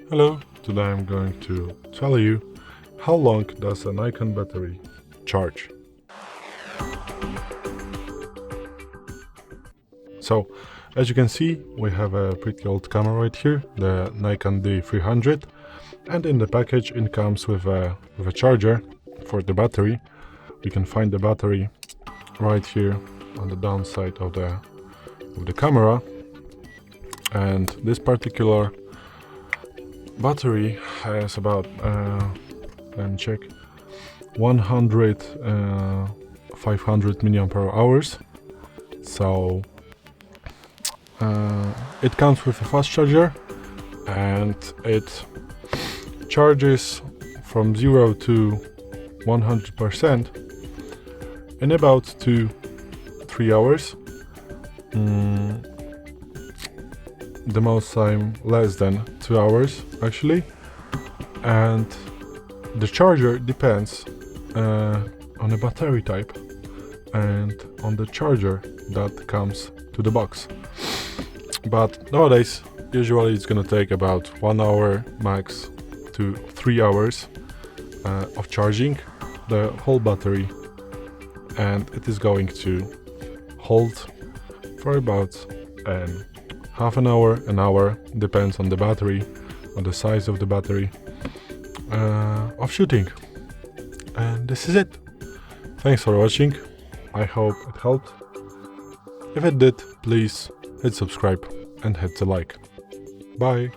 Hello, today I'm going to tell you how long does a Nikon battery charge. So, as you can see, we have a pretty old camera right here, the Nikon D300, and in the package it comes with a charger for the battery. We can find the battery right here on the downside of the camera, and this particular battery has about let me check 500 milliampere hours. So it comes with a fast charger, and it charges from 0 to 100% in about 2-3 hours. The most time less than 2 hours actually, and the charger depends on the battery type and on the charger that comes to the box. But nowadays usually it's gonna take about 1 hour max to 3 hours of charging the whole battery, and it is going to hold for about half an hour, depends on the battery, on the size of the battery, of shooting. And this is it. Thanks for watching. I hope it helped. If it did, please hit subscribe and hit the like. Bye.